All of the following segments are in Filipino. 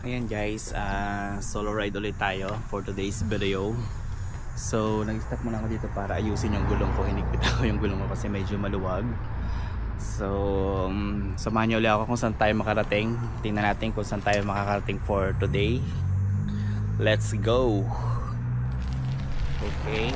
Ayan guys, solo ride ulit tayo for today's video. So nag-stop muna ako dito para ayusin yung gulong ko. Hinigpit ako yung gulong ko kasi medyo maluwag. So samahan niyo ulit ako kung saan tayo makarating. Tingnan natin kung saan tayo makakarating for today. Let's go. Okay.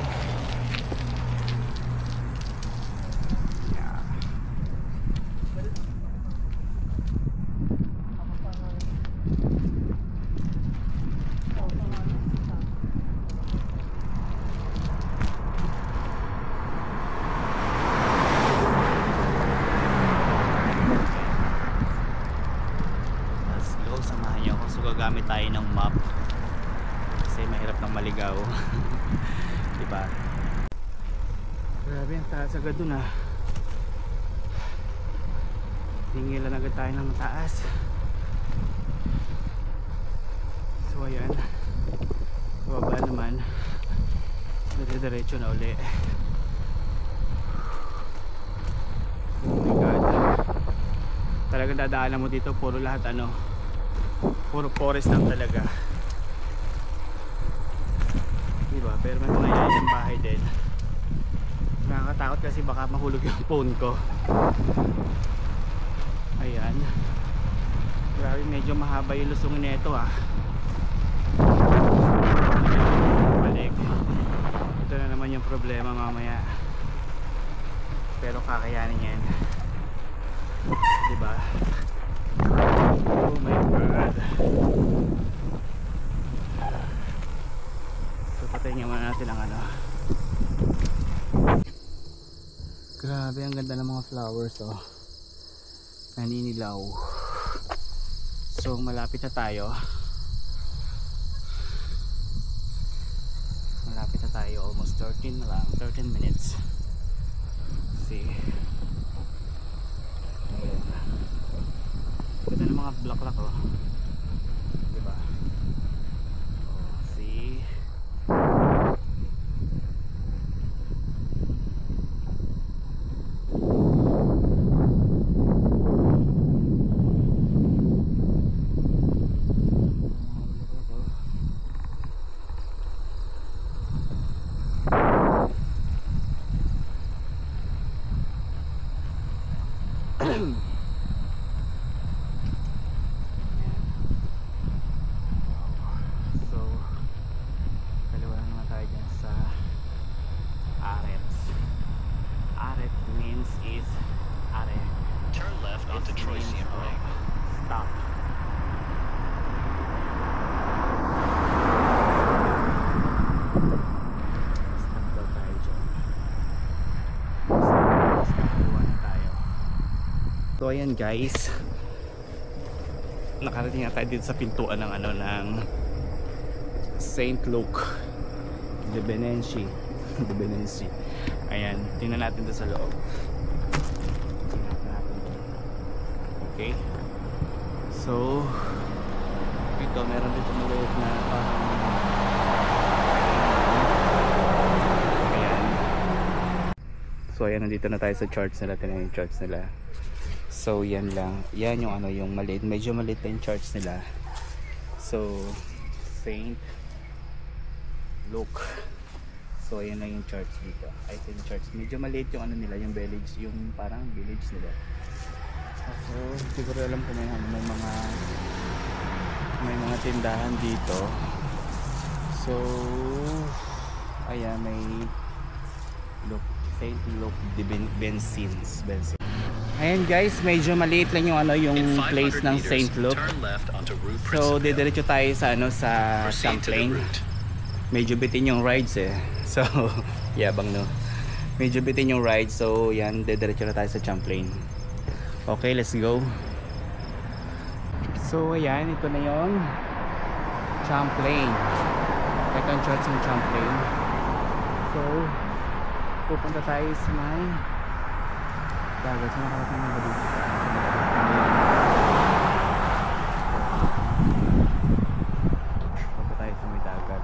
Gagamit tayo ng map kasi mahirap nang maligaw. Diba? Grabe, ang taas agad dun ah. Tingilan agad tayo ng mataas. So ayan, baba naman, dire-diretso na uli. Oh my god, talagang dadaanan mo dito puro lahat puro forest lang talaga, diba? Pero may mga ilang bahay din. Nakakatakot kasi baka mahulog yung phone ko. Ayan, grabe, medyo mahaba yung lusungin na ito ah. Balik, ito na naman yung problema mamaya, pero kakayanin yan, diba? Oh my god. So patayin naman natin ang grabe, ang ganda ng mga flowers oh. Naninilaw. So malapit na tayo. Almost 13 na lang, 13 minutes. See, ganda ng mga bulaklak oh, diba? Oh, see, so ayan guys, nakarating na tayo dito sa pintuan ng ng St. Luke de Benenci. Ayan, tingnan natin doon sa loob. Okay, so ito, meron dito maliit na ayan. So ayan, nandito na tayo sa church nila. Tingnan yung church nila. So yan lang, yan yung yung maliit, medyo maliit na yung church nila. So Saint Luke. So ayan lang yung church dito. I think church, medyo maliit yung nila, yung village, yung parang village nila. So siguro alam ko may mga tindahan dito. So ayan, may Luke, Saint Luke de Bensin. Ayan guys, medyo maliit lang yung yung place ng St. Luke. So didiretso tayo sa sa Champlain. Medyo bitin yung rides eh. So yabang no. Medyo bitin yung rides. So yan, didiretso na tayo sa Champlain. Okay, let's go. So ayan, ito na yung Champlain. Ito ang church ng Champlain. So pupunta tayo sa may dagat. So nakarating na ba dito? Pupunta tayo sa may dagat.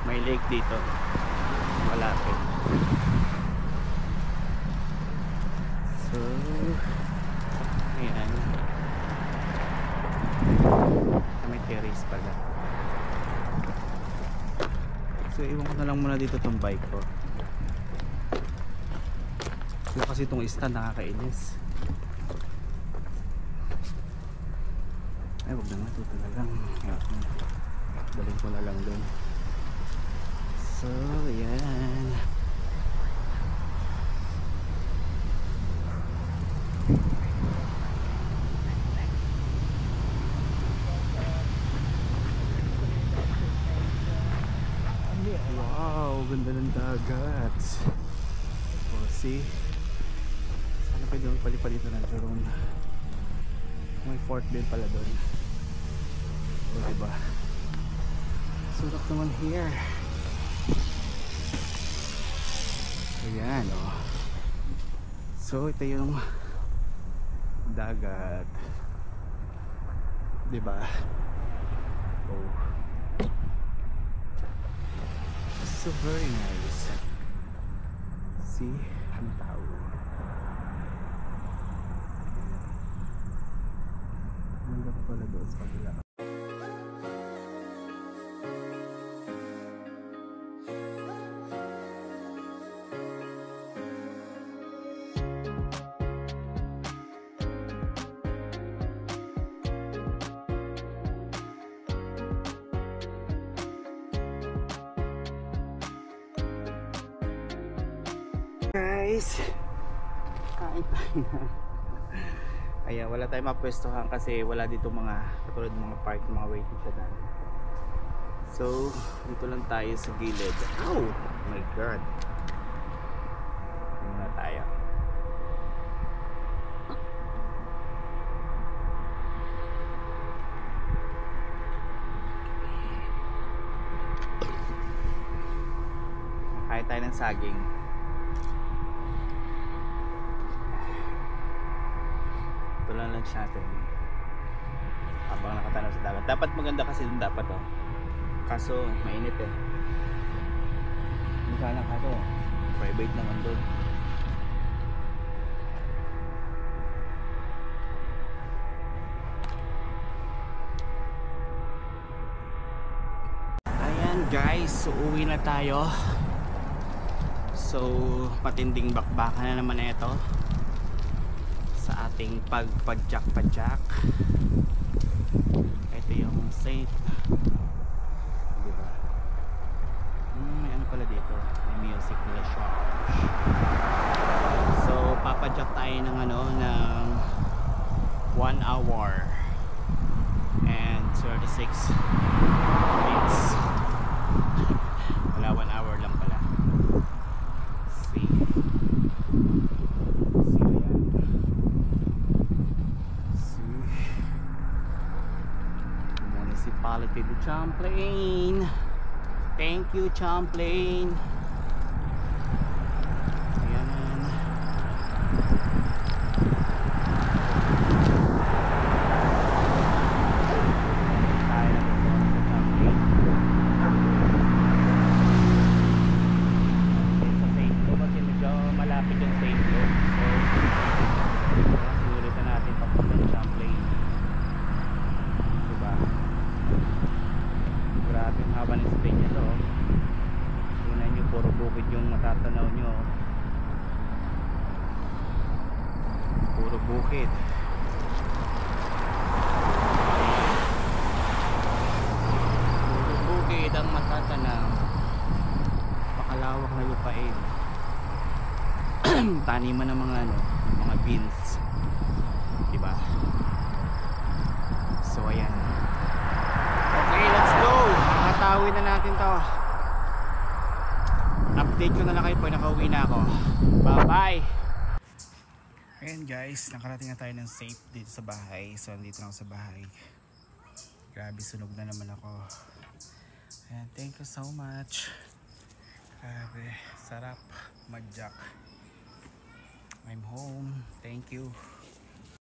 May lake dito. na lang muna dito tong bike ko. Kasi itong stand nakakainis. Ay, wag na nga, dito na lang. Daling ko na lang doon. So, yan. Wow, ganda ng dagat. O, see? Sana pwede magpalipad dito ng drone. May Fort Bend pala doon. O, diba? Surak naman here. Ayan, o. So, ito yung dagat. Diba? Oh. So very nice. See? Ang tao. Manda pa pala doon sa kabila. Guys, kain tayo na. Ayan, wala tayong mapwestuhan kasi wala dito mga katulad ng mga park, mga waiting sa daan. So, dito lang tayo sa gilid. Oh my god. Muna tayo. Kain tayo ng saging. Lunch natin habang nakatanaw sa dagat. Dapat maganda kasi dun dapat kaso mainit yung sana kaso private naman dun. Ayan guys, so uwi na tayo. So matinding bakbakan na naman ito sa ating pagpadyak-padyak. Ito yung safe, diba? May ano pala dito, may music nila shop. So papadyak tayo ng ng 1 hour and 36 minutes. Wala, 1 hour lang pala. See? Municipality de Champlain. Thank you, Champlain. Ayan. Tayo na sa Champlain. Sa St. Lo kasi medyo malapit yung St. Lo. So sinulitan natin papunta ng Champlain. Diba? Grabe ang haba ng stay nito. Tingnan nyo, puro bukid yung matatanaw nyo. Puro bukid. Puro bukid ang matatanaw. Pakalawak na lupain. Taniman ng mga mga beans. Diba? So ayan. Okay, let's go. Nakatawin na natin to. Update ko na lang kayo pag nakauwi na ako. Bye bye. Ayan guys, nakarating na tayo ng safe dito sa bahay. So andito na ako sa bahay. Grabe, sunog na naman ako. Ayan, thank you so much. Grabe, sarap madyak. I'm home. Thank you.